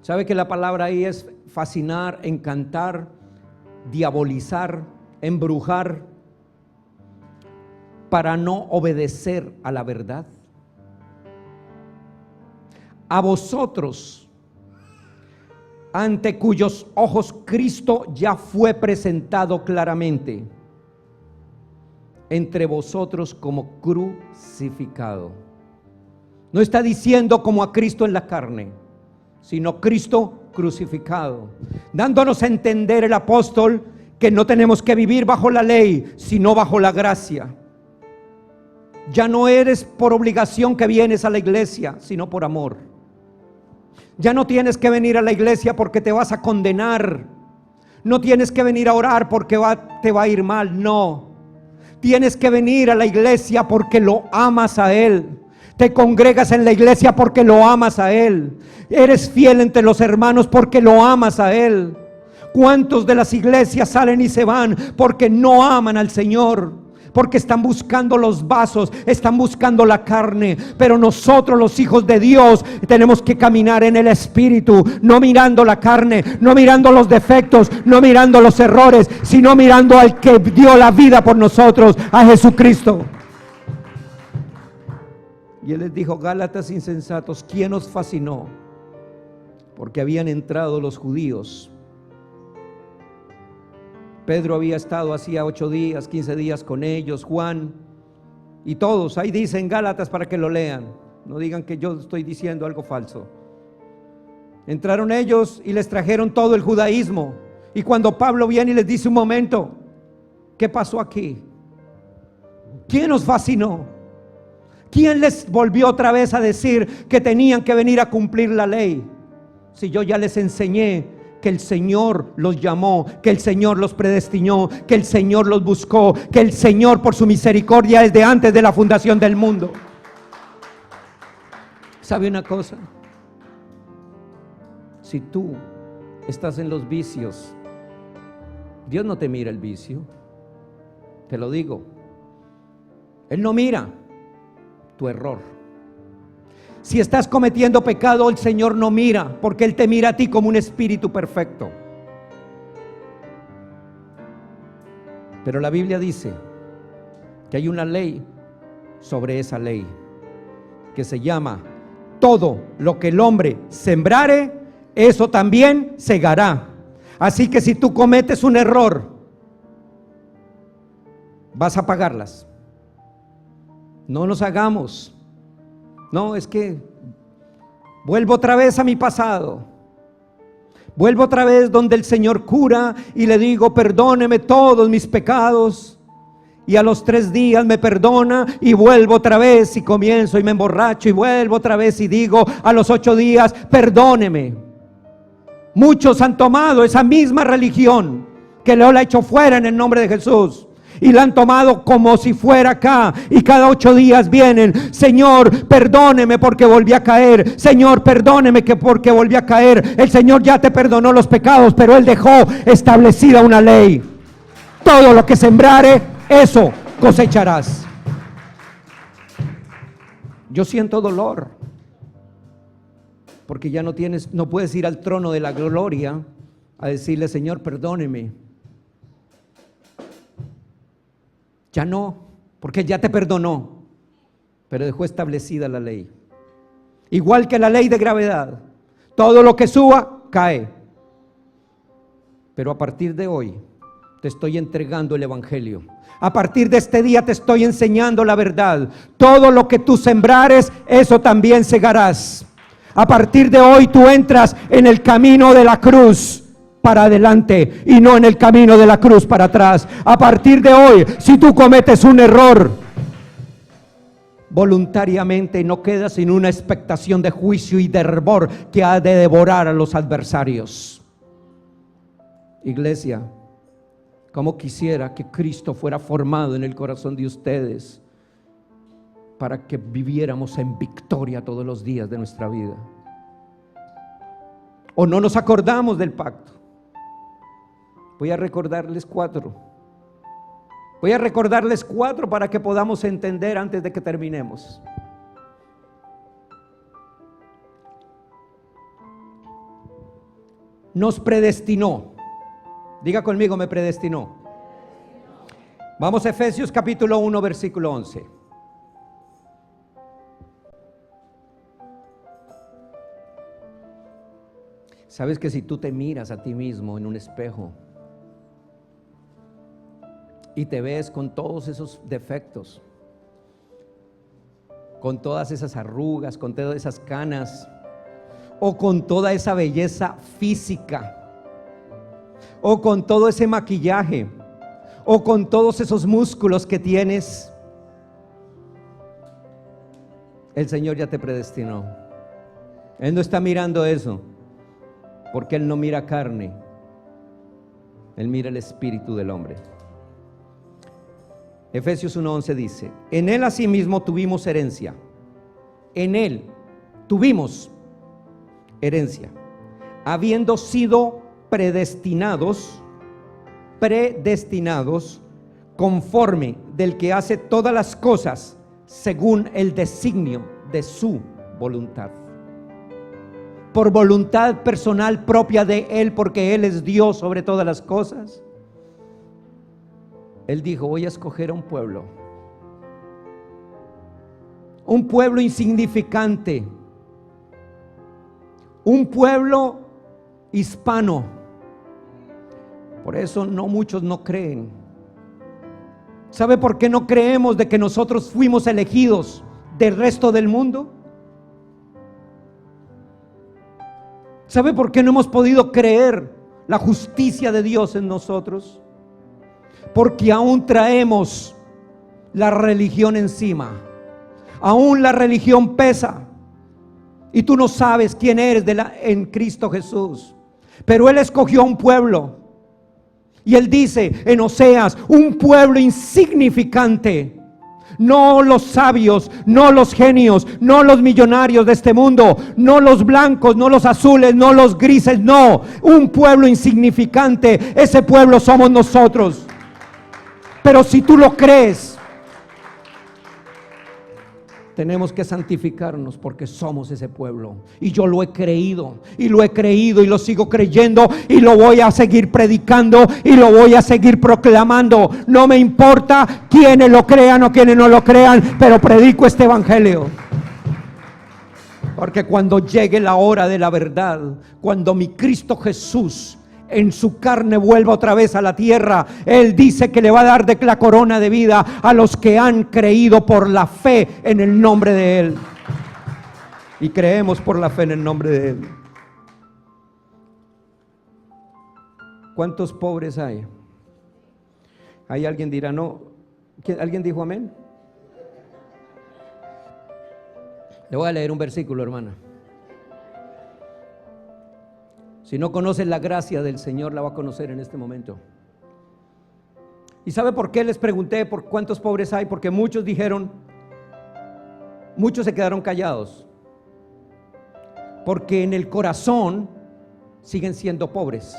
¿Sabe que la palabra ahí es fascinar, encantar, diabolizar, embrujar, para no obedecer a la verdad? A vosotros, ante cuyos ojos Cristo ya fue presentado claramente entre vosotros como crucificado. No está diciendo como a Cristo en la carne, sino Cristo crucificado, dándonos a entender el apóstol que no tenemos que vivir bajo la ley, sino bajo la gracia. Ya no eres por obligación que vienes a la iglesia, sino por amor. Ya no tienes que venir a la iglesia porque te vas a condenar. No tienes que venir a orar porque te va a ir mal. No. Tienes que venir a la iglesia porque lo amas a Él. Te congregas en la iglesia porque lo amas a Él. Eres fiel entre los hermanos porque lo amas a Él. ¿Cuántos de las iglesias salen y se van porque no aman al Señor? Porque están buscando los vasos, están buscando la carne. Pero nosotros, los hijos de Dios, tenemos que caminar en el Espíritu, no mirando la carne, no mirando los defectos, no mirando los errores, sino mirando al que dio la vida por nosotros, a Jesucristo. Y Él les dijo: Gálatas insensatos, ¿quién os fascinó? Porque habían entrado los judíos. Pedro había estado hacía 8 días, 15 días con ellos, Juan y todos. Ahí dicen Gálatas para que lo lean. No digan que yo estoy diciendo algo falso. Entraron ellos y les trajeron todo el judaísmo. Y cuando Pablo viene y les dice: un momento, ¿qué pasó aquí? ¿Quién os fascinó? ¿Quién les volvió otra vez a decir que tenían que venir a cumplir la ley? Si yo ya les enseñé que el Señor los llamó, que el Señor los predestinó, que el Señor los buscó, que el Señor por su misericordia desde antes de la fundación del mundo. ¿Sabe una cosa? Si tú estás en los vicios, Dios no te mira el vicio. Te lo digo. Él no mira tu error. Si estás cometiendo pecado, el Señor no mira, porque Él te mira a ti como un espíritu perfecto. Pero la Biblia dice que hay una ley sobre esa ley, que se llama: todo lo que el hombre sembrare, eso también segará. Así que si tú cometes un error, vas a pagarlas. No nos hagamos. No, es que vuelvo otra vez a mi pasado. Vuelvo otra vez donde el Señor cura y le digo: perdóneme todos mis pecados. Y a los 3 días me perdona y vuelvo otra vez y comienzo y me emborracho y vuelvo otra vez y digo a los 8 días: perdóneme. Muchos han tomado esa misma religión que lo ha hecho fuera en el nombre de Jesús. Y la han tomado como si fuera acá. Y cada 8 días vienen: Señor, perdóneme porque volví a caer. Señor, perdóneme porque volví a caer. El Señor ya te perdonó los pecados, pero Él dejó establecida una ley. Todo lo que sembrare, eso cosecharás. Yo siento dolor, porque ya no puedes ir al trono de la gloria a decirle: Señor, perdóneme. Ya no, porque Él ya te perdonó, pero dejó establecida la ley. Igual que la ley de gravedad, todo lo que suba, cae. Pero a partir de hoy te estoy entregando el evangelio. A partir de este día te estoy enseñando la verdad. Todo lo que tú sembrares, eso también segarás. A partir de hoy tú entras en el camino de la cruz. para adelante y no en el camino de la cruz para atrás. A partir de hoy, si tú cometes un error, voluntariamente no quedas sin una expectación de juicio y de hervor que ha de devorar a los adversarios. Iglesia, como quisiera que Cristo fuera formado en el corazón de ustedes para que viviéramos en victoria todos los días de nuestra vida. ¿O no nos acordamos del pacto? Voy a recordarles 4. Voy a recordarles 4 para que podamos entender antes de que terminemos. Nos predestinó. Diga conmigo, me predestinó. Vamos a Efesios capítulo 1, versículo 11. Sabes que si tú te miras a ti mismo en un espejo y te ves con todos esos defectos, con todas esas arrugas, con todas esas canas, o con toda esa belleza física, o con todo ese maquillaje, o con todos esos músculos que tienes, el Señor ya te predestinó. Él no está mirando eso, porque Él no mira carne, Él mira el espíritu del hombre. Efesios 1:11 dice: en Él asimismo tuvimos herencia. En Él tuvimos herencia, habiendo sido predestinados conforme del que hace todas las cosas según el designio de su voluntad. Por voluntad personal propia de Él, porque Él es Dios sobre todas las cosas, Él dijo: voy a escoger a un pueblo insignificante, un pueblo hispano. Por eso no muchos no creen. ¿Sabe por qué no creemos de que nosotros fuimos elegidos del resto del mundo? ¿Sabe por qué no hemos podido creer la justicia de Dios en nosotros? Porque aún traemos la religión encima. Aún la religión pesa. Y tú no sabes quién eres en Cristo Jesús. Pero Él escogió a un pueblo. Y Él dice en Oseas: un pueblo insignificante. No los sabios, no los genios, no los millonarios de este mundo, no los blancos, no los azules, no los grises, no. Un pueblo insignificante. Ese pueblo somos nosotros. Pero si tú lo crees, tenemos que santificarnos, porque somos ese pueblo. Y yo lo he creído, y lo sigo creyendo, y lo voy a seguir predicando, y lo voy a seguir proclamando. No me importa quienes lo crean o quienes no lo crean, pero predico este evangelio. Porque cuando llegue la hora de la verdad, cuando mi Cristo Jesús en su carne vuelva otra vez a la tierra, Él dice que le va a dar de la corona de vida a los que han creído por la fe en el nombre de Él. Y creemos por la fe en el nombre de Él. ¿Cuántos pobres hay? Hay alguien dirá no. ¿Alguien dijo amén? Le voy a leer un versículo, hermana. Si no conoces la gracia del Señor, la va a conocer en este momento. ¿Y sabe por qué les pregunté por cuántos pobres hay? Porque muchos dijeron, muchos se quedaron callados, porque en el corazón siguen siendo pobres.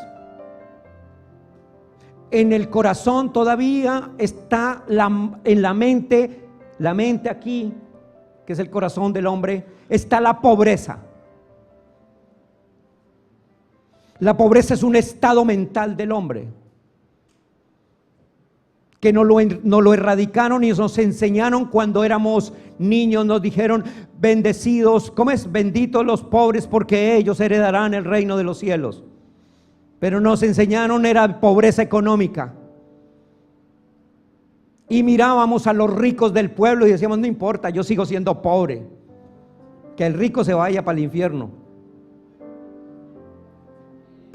En el corazón todavía está en la mente aquí, que es el corazón del hombre, está la pobreza. La pobreza es un estado mental del hombre que no lo erradicaron y nos enseñaron cuando éramos niños. Nos dijeron: bendecidos, ¿cómo es? Benditos los pobres, porque ellos heredarán el reino de los cielos. Pero nos enseñaron era pobreza económica. Y mirábamos a los ricos del pueblo y decíamos: no importa, yo sigo siendo pobre, que el rico se vaya para el infierno.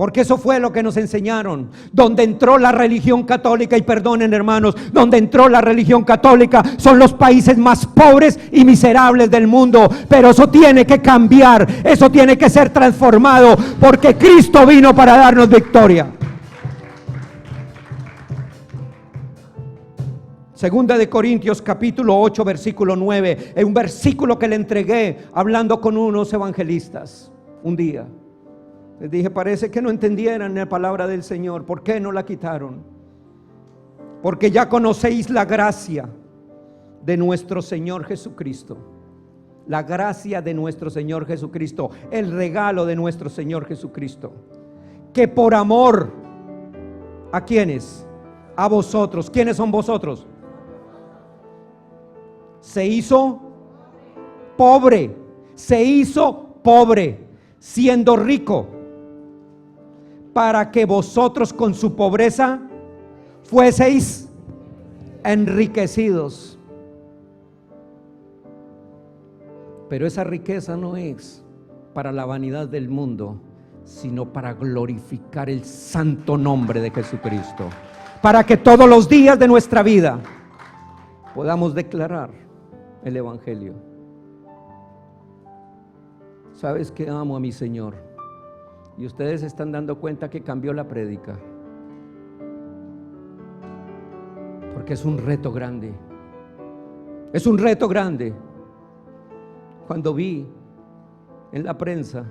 Porque eso fue lo que nos enseñaron. Donde entró la religión católica, y perdonen hermanos, donde entró la religión católica son los países más pobres y miserables del mundo. Pero eso tiene que cambiar, eso tiene que ser transformado, porque Cristo vino para darnos victoria. Segunda de Corintios capítulo 8 versículo 9, es un versículo que le entregué hablando con unos evangelistas un día. Les dije, parece que no entendieran la palabra del Señor. ¿Por qué no la quitaron? Porque ya conocéis la gracia de nuestro Señor Jesucristo. La gracia de nuestro Señor Jesucristo, el regalo de nuestro Señor Jesucristo, que por amor, ¿a quiénes? A vosotros. ¿Quiénes son vosotros? Se hizo pobre, siendo rico, para que vosotros con su pobreza fueseis enriquecidos. Pero esa riqueza no es para la vanidad del mundo, sino para glorificar el santo nombre de Jesucristo, para que todos los días de nuestra vida podamos declarar el evangelio. ¿Sabes que amo a mi Señor? Y ustedes se están dando cuenta que cambió la prédica, porque es un reto grande. Es un reto grande. Cuando vi en la prensa,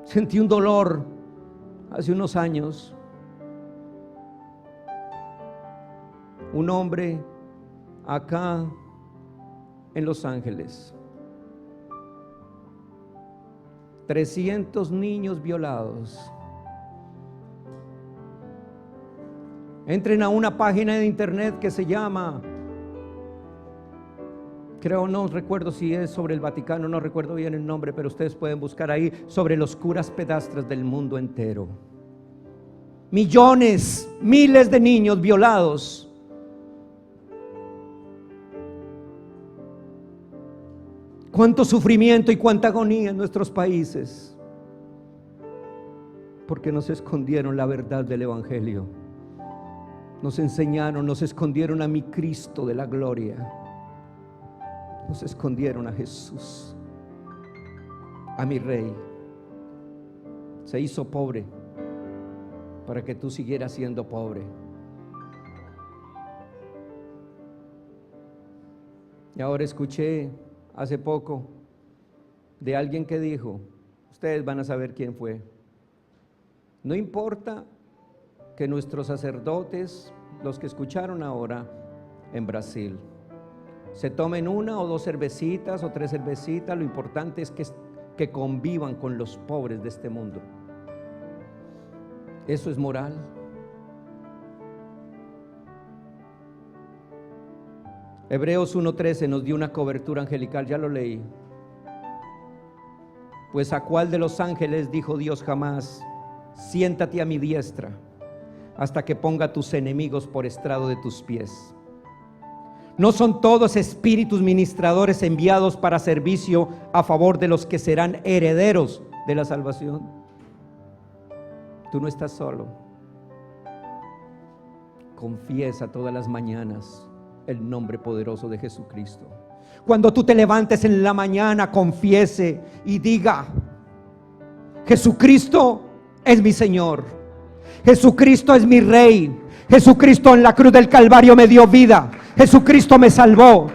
sentí un dolor hace unos años. Un hombre acá en Los Ángeles, 300 niños violados. Entren a una página de internet que se llama, creo, no recuerdo si es sobre el Vaticano, no recuerdo bien el nombre, pero ustedes pueden buscar ahí, sobre los curas pedastres del mundo entero. Millones, miles de niños violados. Cuánto sufrimiento y cuánta agonía en nuestros países, porque nos escondieron la verdad del evangelio. Nos enseñaron, nos escondieron a mi Cristo de la gloria. Nos escondieron a Jesús, a mi Rey. Se hizo pobre para que tú siguieras siendo pobre. Y ahora escuché hace poco de alguien que dijo, ustedes van a saber quién fue: no importa que nuestros sacerdotes, los que escucharon ahora en Brasil, se tomen 1 o 2 cervecitas o 3 cervecitas, lo importante es que convivan con los pobres de este mundo. ¿Eso es moral? Hebreos 1:13 nos dio una cobertura angelical, ya lo leí. Pues a cuál de los ángeles dijo Dios jamás: siéntate a mi diestra hasta que ponga tus enemigos por estrado de tus pies. ¿No son todos espíritus ministradores enviados para servicio a favor de los que serán herederos de la salvación? Tú no estás solo. Confiesa todas las mañanas el nombre poderoso de Jesucristo. Cuando tú te levantes en la mañana, confiese y diga: Jesucristo es mi Señor, Jesucristo es mi Rey, Jesucristo en la cruz del Calvario me dio vida, Jesucristo me salvó.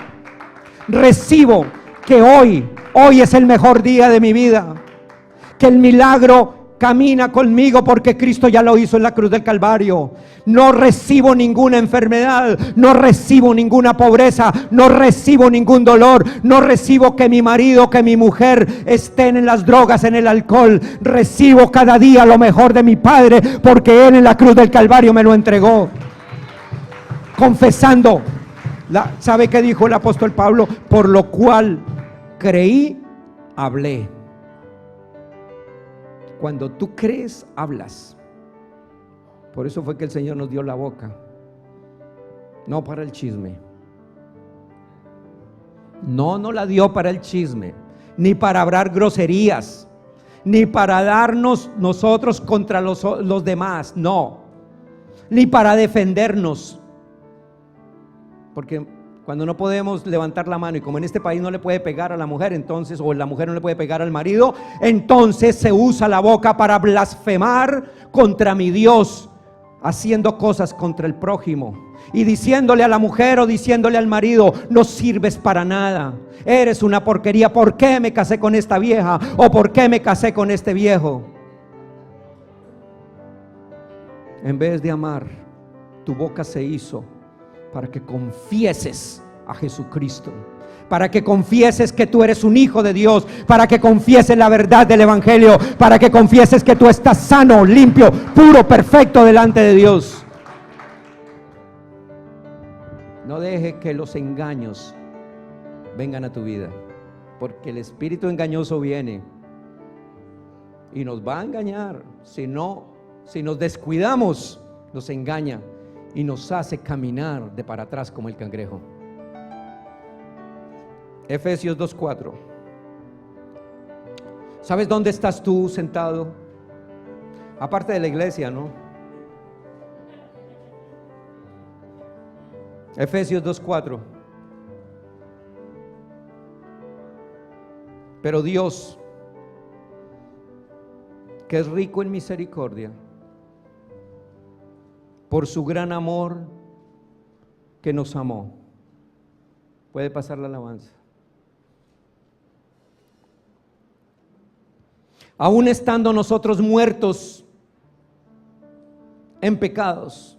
Recibo que hoy es el mejor día de mi vida, que el milagro camina conmigo porque Cristo ya lo hizo en la cruz del Calvario. No recibo ninguna enfermedad, no recibo ninguna pobreza, no recibo ningún dolor, no recibo que mi marido, que mi mujer estén en las drogas, en el alcohol. Recibo cada día lo mejor de mi Padre, porque Él en la cruz del Calvario me lo entregó. Confesando, ¿sabe qué dijo el apóstol Pablo? Por lo cual creí, hablé. Cuando tú crees, hablas. Por eso fue que el Señor nos dio la boca, no para el chisme. No la dio para el chisme, ni para hablar groserías, ni para darnos nosotros contra los demás, no, ni para defendernos, porque cuando no podemos levantar la mano, y como en este país no le puede pegar a la mujer, entonces, o la mujer no le puede pegar al marido, entonces se usa la boca para blasfemar contra mi Dios, haciendo cosas contra el prójimo, y diciéndole a la mujer o diciéndole al marido: no sirves para nada, eres una porquería, ¿por qué me casé con esta vieja? ¿O por qué me casé con este viejo? En vez de amar, tu boca se hizo para que confieses a Jesucristo, para que confieses que tú eres un hijo de Dios, para que confieses la verdad del evangelio, para que confieses que tú estás sano, limpio, puro, perfecto delante de Dios. No deje que los engaños vengan a tu vida, porque el espíritu engañoso viene y nos va a engañar. Si nos descuidamos, nos engaña y nos hace caminar de para atrás como el cangrejo. Efesios 2:4. ¿Sabes dónde estás tú sentado? Aparte de la iglesia, ¿no? Efesios 2:4. Pero Dios, que es rico en misericordia, por su gran amor que nos amó. Puede pasar la alabanza. Aún estando nosotros muertos en pecados,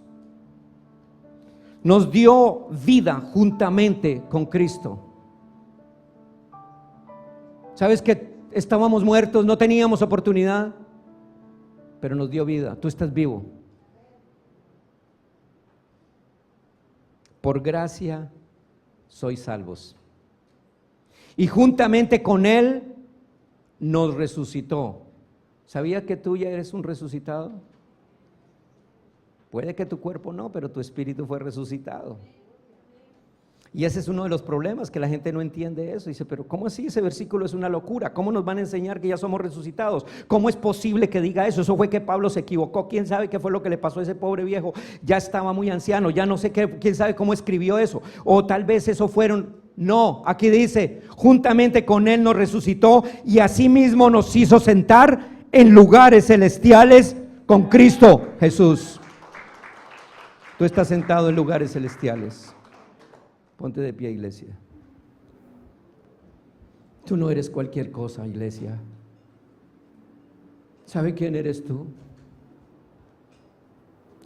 nos dio vida juntamente con Cristo. ¿Sabes que estábamos muertos, no teníamos oportunidad? Pero nos dio vida. Tú estás vivo. Por gracia sois salvos. Y juntamente con Él nos resucitó. ¿Sabías que tú ya eres un resucitado? Puede que tu cuerpo no, pero tu espíritu fue resucitado. Y ese es uno de los problemas, que la gente no entiende eso. Dice: pero ¿cómo así? Ese versículo es una locura. ¿Cómo nos van a enseñar que ya somos resucitados? ¿Cómo es posible que diga eso? Eso fue que Pablo se equivocó. ¿Quién sabe qué fue lo que le pasó a ese pobre viejo? Ya estaba muy anciano, ya no sé qué. ¿Quién sabe cómo escribió eso? O tal vez eso fueron... No, aquí dice: juntamente con Él nos resucitó y asimismo nos hizo sentar en lugares celestiales con Cristo Jesús. Tú estás sentado en lugares celestiales. Ponte de pie, iglesia. Tú no eres cualquier cosa, iglesia. ¿Sabe quién eres tú?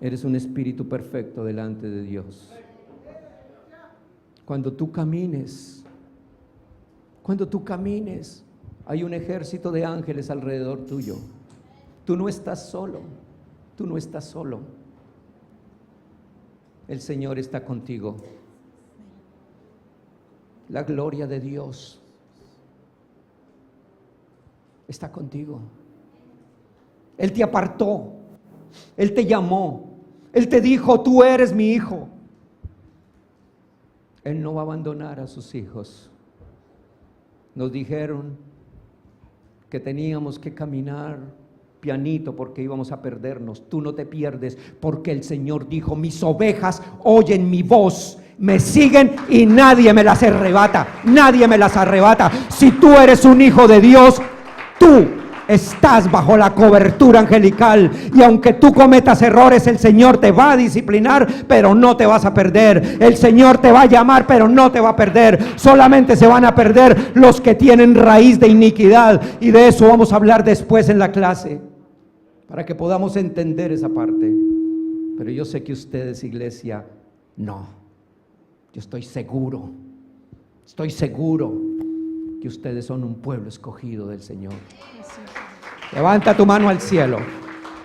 Eres un espíritu perfecto delante de Dios. Cuando tú camines, hay un ejército de ángeles alrededor tuyo. Tú no estás solo. Tú no estás solo. El Señor está contigo. La gloria de Dios está contigo. Él te apartó, Él te llamó, Él te dijo: tú eres mi hijo. Él no va a abandonar a sus hijos. Nos dijeron que teníamos que caminar pianito porque íbamos a perdernos. Tú no te pierdes, porque el Señor dijo: mis ovejas oyen mi voz, me siguen y nadie me las arrebata. Nadie me las arrebata. Si tú eres un hijo de Dios, tú estás bajo la cobertura angelical, y aunque tú cometas errores, el Señor te va a disciplinar, pero no te vas a perder. El Señor te va a llamar, pero no te va a perder. Solamente se van a perder los que tienen raíz de iniquidad, y de eso vamos a hablar después en la clase, para que podamos entender esa parte. Pero yo sé que ustedes, iglesia, no. Yo estoy seguro que ustedes son un pueblo escogido del Señor. Levanta tu mano al cielo.